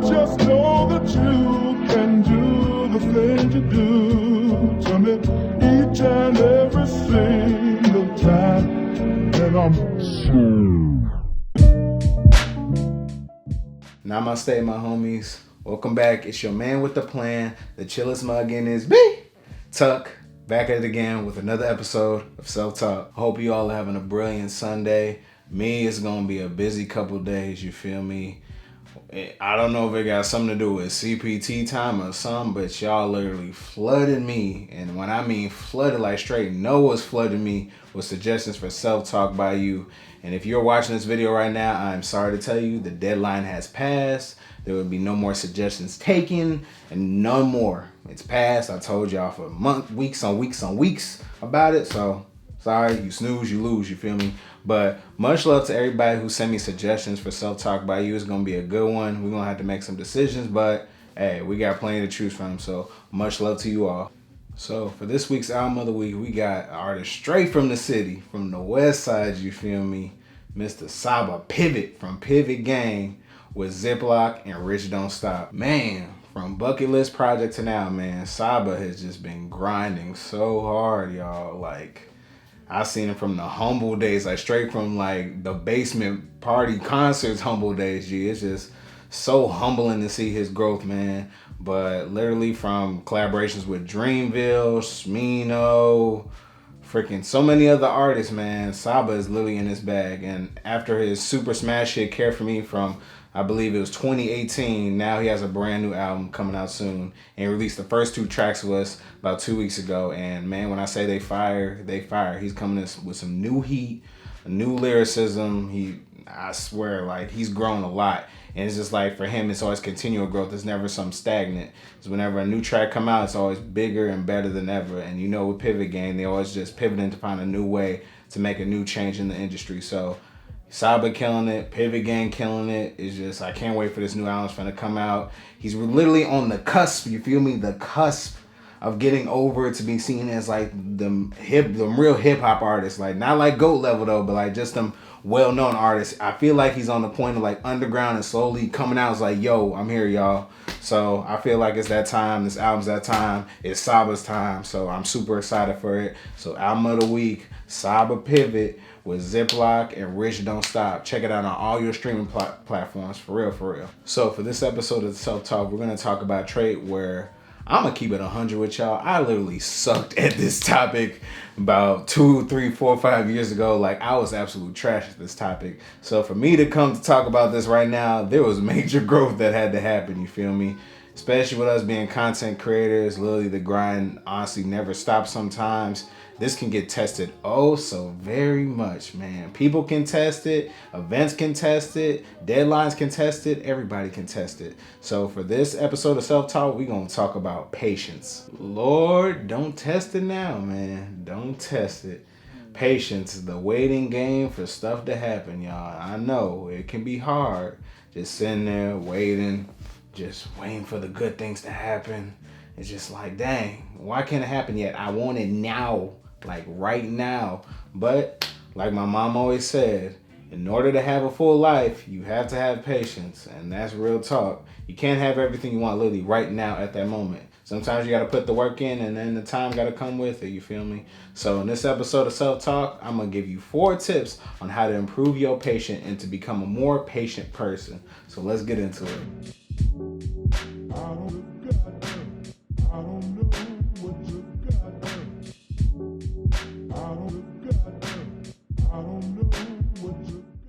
Just know that you can do the things you do to me each and every single time. And I'm Namaste, my homies. Welcome back. It's your man with the plan, the chillest mug in his B. Tuck, back at it again with another episode of Self-Talk. Hope you all are having a brilliant Sunday. Me, it's going to be a busy couple days, you feel me? I don't know if it got something to do with CPT time or something, but y'all literally flooded me. And when I mean flooded, like straight, Noah's flooded me with suggestions for self-talk by you. And if you're watching this video right now, I'm sorry to tell you, the deadline has passed. There will be no more suggestions taken and none more. It's passed. I told y'all for weeks on weeks about it. So sorry, you snooze, you lose, you feel me? But much love to everybody who sent me suggestions for self-talk by you. It's going to be a good one. We're going to have to make some decisions, but hey, we got plenty to choose from. So much love to you all. So for this week's album of the week, we got an artist straight from the city, from the west side, you feel me? Mr. Saba Pivot from Pivot Gang with Ziploc and Rich Don't Stop. Man, from Bucket List Project to now, man, Saba has just been grinding so hard, y'all. Like, I seen him from the humble days, like straight from like the basement party concerts humble days, G. It's just so humbling to see his growth, man. But literally from collaborations with Dreamville, Smino, freaking so many other artists, man, Saba is literally in his bag. And after his super smash hit Care For Me from, I believe it was 2018, now he has a brand new album coming out soon. And he released the first 2 tracks with us about 2 weeks ago. And man, when I say they fire, they fire. He's coming in with some new heat, a new lyricism. I swear, like, he's grown a lot. And it's just like, for him, it's always continual growth. It's never some stagnant. Because whenever a new track come out, it's always bigger and better than ever. And you know, with Pivot Gang, they always just pivoting to find a new way to make a new change in the industry. So Saba killing it, Pivot Gang killing it. It's just, I can't wait for this new album's gonna come out. He's literally on the cusp, you feel me? The cusp of getting over to be seen as like them real hip hop artists. Like, not like GOAT level though, but like just them well-known artists. I feel like he's on the point of like underground and slowly coming out. It's like, yo, I'm here, y'all. So I feel like it's that time. This album's that time. It's Saba's time. So I'm super excited for it. So album of the week, Saba Pivot with Ziploc and Rich Don't Stop. Check it out on all your streaming platforms. For real, for real. So for this episode of Self-Talk, we're going to talk about a trait where I'm going to keep it 100 with y'all. I literally sucked at this topic about 2, 3, 4, 5 years ago. Like, I was absolute trash at this topic. So for me to come to talk about this right now, there was major growth that had to happen, you feel me? Especially with us being content creators, literally the grind honestly never stops sometimes. This can get tested oh so very much, man. People can test it, events can test it, deadlines can test it, everybody can test it. So for this episode of Self-Talk, we're going to talk about patience. Lord, don't test it now, man. Don't test it. Patience is the waiting game for stuff to happen, y'all. I know it can be hard just sitting there waiting for the good things to happen. It's just like, dang, why can't it happen yet? I want it now. Like right now. But like my mom always said, in order to have a full life, you have to have patience. And that's real talk. You can't have everything you want literally right now at that moment. Sometimes you got to put the work in and then the time got to come with it. You feel me? So in this episode of Self-Talk, I'm going to give you 4 tips on how to improve your patience and to become a more patient person. So let's get into it.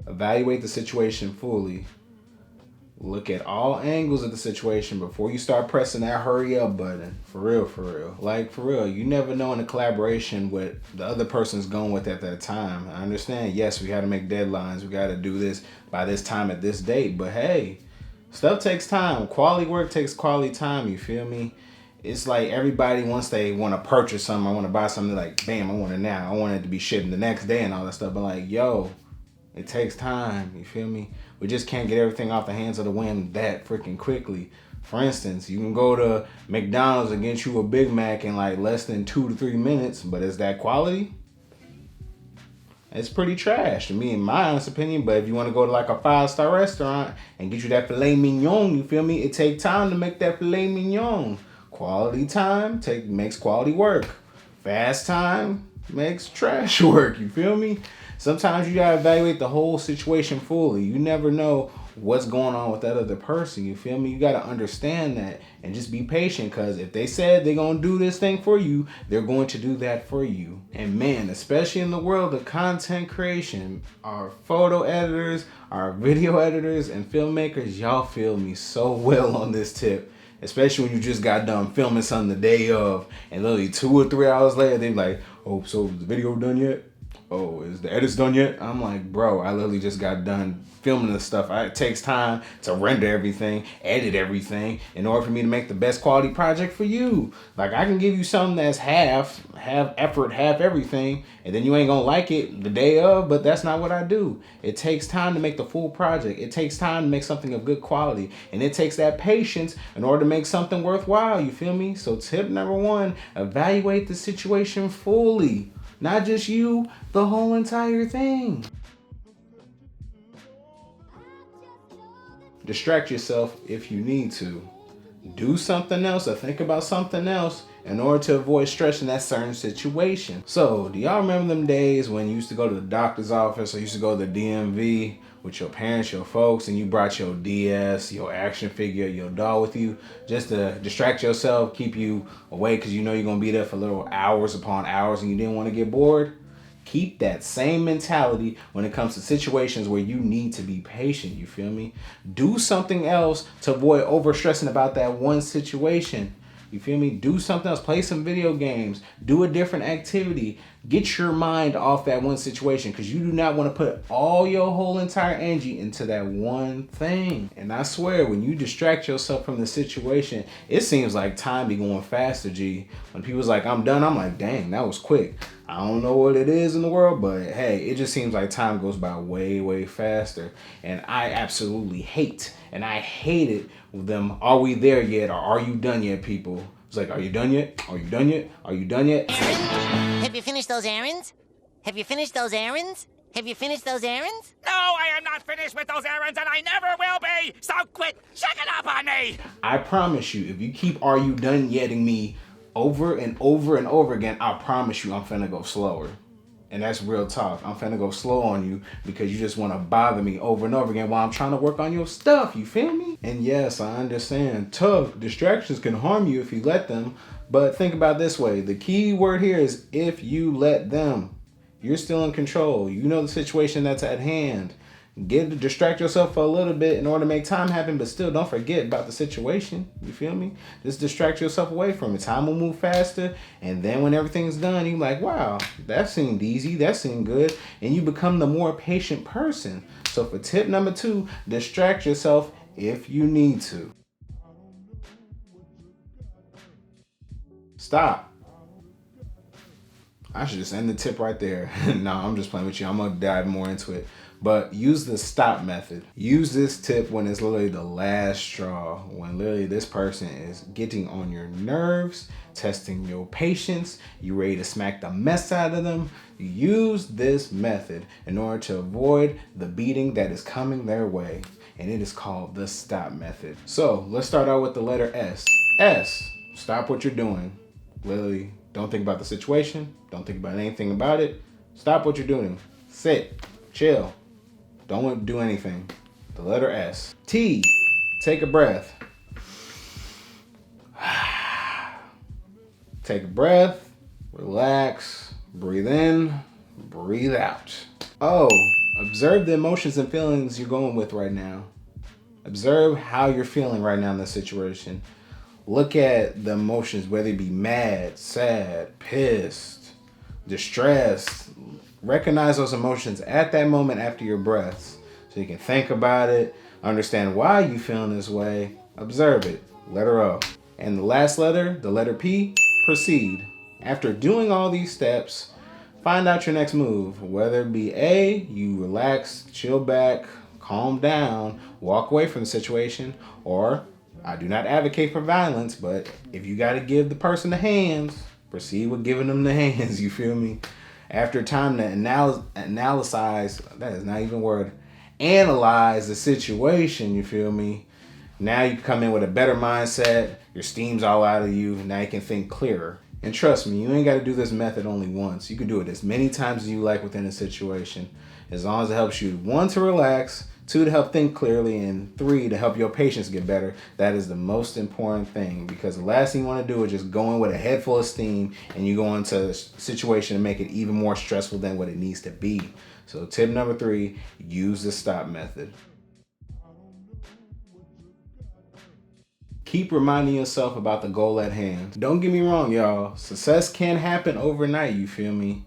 Evaluate the situation fully. Look at all angles of the situation before you start pressing that hurry up button. For real, for real. Like, for real, you never know in a collaboration what the other person's going with at that time. I understand, yes, we got to make deadlines. We got to do this by this time at this date. But hey, stuff takes time. Quality work takes quality time, you feel me? It's like everybody, once they want to purchase something, I want to buy something, like, bam, I want it now. I want it to be shipped the next day and all that stuff. But like, yo, it takes time, you feel me? We just can't get everything off the hands of the wind that freaking quickly. For instance, you can go to McDonald's and get you a Big Mac in like less than 2 to 3 minutes, but is that quality? it's pretty trash to me, in my honest opinion. But if you want to go to like a 5-star restaurant and get you that filet mignon, you feel me? It take time to make that filet mignon. Quality time makes quality work. Fast time makes trash work. You feel me? Sometimes you gotta evaluate the whole situation fully. You never know what's going on with that other person. You feel me? You gotta understand that and just be patient, because if they said they're gonna do this thing for you, they're going to do that for you. And man, especially in the world of content creation, our photo editors, our video editors, and filmmakers, y'all feel me so well on this tip. Especially when you just got done filming something the day of, and literally 2 or 3 hours later, they be like, oh, so is the video done yet? Oh, is the edits done yet? I'm like, bro, I literally just got done filming this stuff. It takes time to render everything, edit everything, in order for me to make the best quality project for you. Like, I can give you something that's half effort, half everything, and then you ain't gonna like it the day of, but that's not what I do. It takes time to make the full project. It takes time to make something of good quality, and it takes that patience in order to make something worthwhile, you feel me? So tip number 1, evaluate the situation fully. Not just you, the whole entire thing. Distract yourself if you need to. Do something else or think about something else in order to avoid stress in that certain situation. So, do y'all remember them days when you used to go to the doctor's office or used to go to the DMV with your parents, your folks, and you brought your DS, your action figure, your doll with you just to distract yourself, keep you away because you know you're going to be there for little hours upon hours and you didn't want to get bored? Keep that same mentality when it comes to situations where you need to be patient, you feel me? Do something else to avoid overstressing about that one situation. You feel me? Do something else. Play some video games. Do a different activity. Get your mind off that one situation, because you do not want to put all your whole entire energy into that one thing. And I swear, when you distract yourself from the situation, it seems like time be going faster, G. When people's like, I'm done, I'm like, dang, that was quick. I don't know what it is in the world, but hey, it just seems like time goes by way, way faster. And I absolutely hate it with them, are we there yet, or are you done yet, people? It's like, are you done yet? Are you done yet? Are you done yet? Have you finished those errands? Have you finished those errands? Have you finished those errands? No, I am not finished with those errands, and I never will be! So quit checking up on me! I promise you, if you keep are you done yetting me over and over and over again, I promise you I'm finna go slower. And that's real talk. I'm finna go slow on you because you just want to bother me over and over again while I'm trying to work on your stuff. You feel me? And yes, I understand. Tough distractions can harm you if you let them. But think about it this way. The key word here is if you let them. You're still in control. You know the situation that's at hand. Distract yourself for a little bit in order to make time happen, but still don't forget about the situation. You feel me? Just distract yourself away from it. Time will move faster, and then when everything's done, you're like, wow, that seemed easy, that seemed good, and you become the more patient person. So for tip number 2, distract yourself if you need to. Stop. I should just end the tip right there. No, I'm just playing with you. I'm gonna dive more into it. But use the stop method. Use this tip when it's literally the last straw, when literally this person is getting on your nerves, testing your patience, you ready to smack the mess out of them. Use this method in order to avoid the beating that is coming their way. And it is called the stop method. So let's start out with the letter S. S, stop what you're doing. Literally, don't think about the situation. Don't think about anything about it. Stop what you're doing. Sit, chill. Don't do anything. The letter S. T, take a breath. Take a breath, relax, breathe in, breathe out. O, observe the emotions and feelings you're going with right now. Observe how you're feeling right now in this situation. Look at the emotions, whether it be mad, sad, pissed, distressed. Recognize those emotions at that moment after your breaths, so you can think about it, understand why you're feeling this way, observe it. Letter O. And the last letter, the letter P, proceed. After doing all these steps, find out your next move. Whether it be A, you relax, chill back, calm down, walk away from the situation, or I do not advocate for violence, but if you got to give the person the hands, proceed with giving them the hands, you feel me? After time to analyze, that is not even a word, analyze the situation, you feel me? Now you can come in with a better mindset, your steam's all out of you, now you can think clearer. And trust me, you ain't got to do this method only once. You can do it as many times as you like within a situation, as long as it helps you, 1, to relax, 2, to help think clearly, and 3, to help your patience get better. That is the most important thing, because the last thing you want to do is just go in with a head full of steam and you go into a situation and make it even more stressful than what it needs to be. So tip number 3, use the STOP method. Keep reminding yourself about the goal at hand. Don't get me wrong, y'all. Success can happen overnight, you feel me?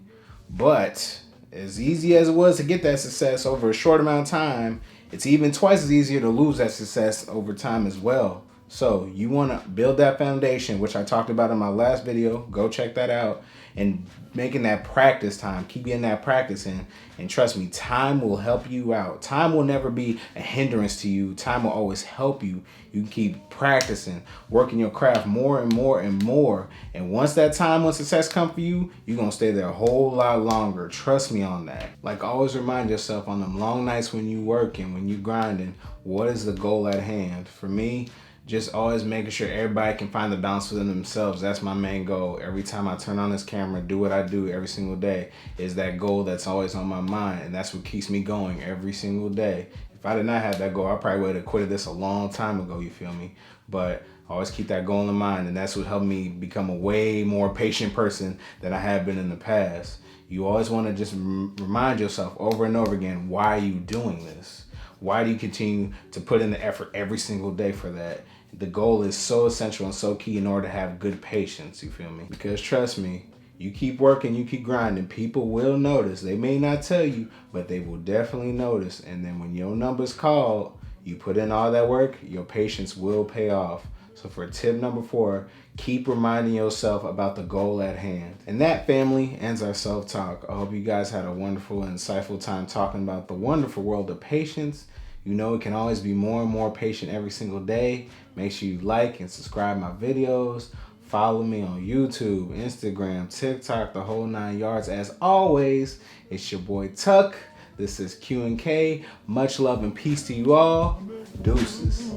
But as easy as it was to get that success over a short amount of time, it's even twice as easier to lose that success over time as well. So you want to build that foundation, which I talked about in my last video. Go check that out. And making that practice time. Keep getting that practice in. And trust me, time will help you out. Time will never be a hindrance to you. Time will always help you. You can keep practicing, working your craft more and more and more. And once that time, when success comes for you, you're going to stay there a whole lot longer. Trust me on that. Like, always remind yourself on them long nights when you working, when you grinding, what is the goal at hand? For me, just always making sure everybody can find the balance within themselves. That's my main goal. Every time I turn on this camera, do what I do every single day, is that goal that's always on my mind. And that's what keeps me going every single day. If I did not have that goal, I probably would have quitted this a long time ago, you feel me? But I always keep that goal in mind, and that's what helped me become a way more patient person than I have been in the past. You always want to just remind yourself over and over again, why are you doing this? Why do you continue to put in the effort every single day for that? The goal is so essential and so key in order to have good patience, you feel me? Because trust me, you keep working, you keep grinding, people will notice. They may not tell you, but they will definitely notice. And then when your number's called, you put in all that work, your patience will pay off. So for tip number 4, keep reminding yourself about the goal at hand. And that, family, ends our self-talk. I hope you guys had a wonderful and insightful time talking about the wonderful world of patience. You know, it can always be more and more patient every single day. Make sure you like and subscribe my videos. Follow me on YouTube, Instagram, TikTok, the whole 9 yards. As always, it's your boy Tuck. This is Q&K. Much love and peace to you all. Deuces.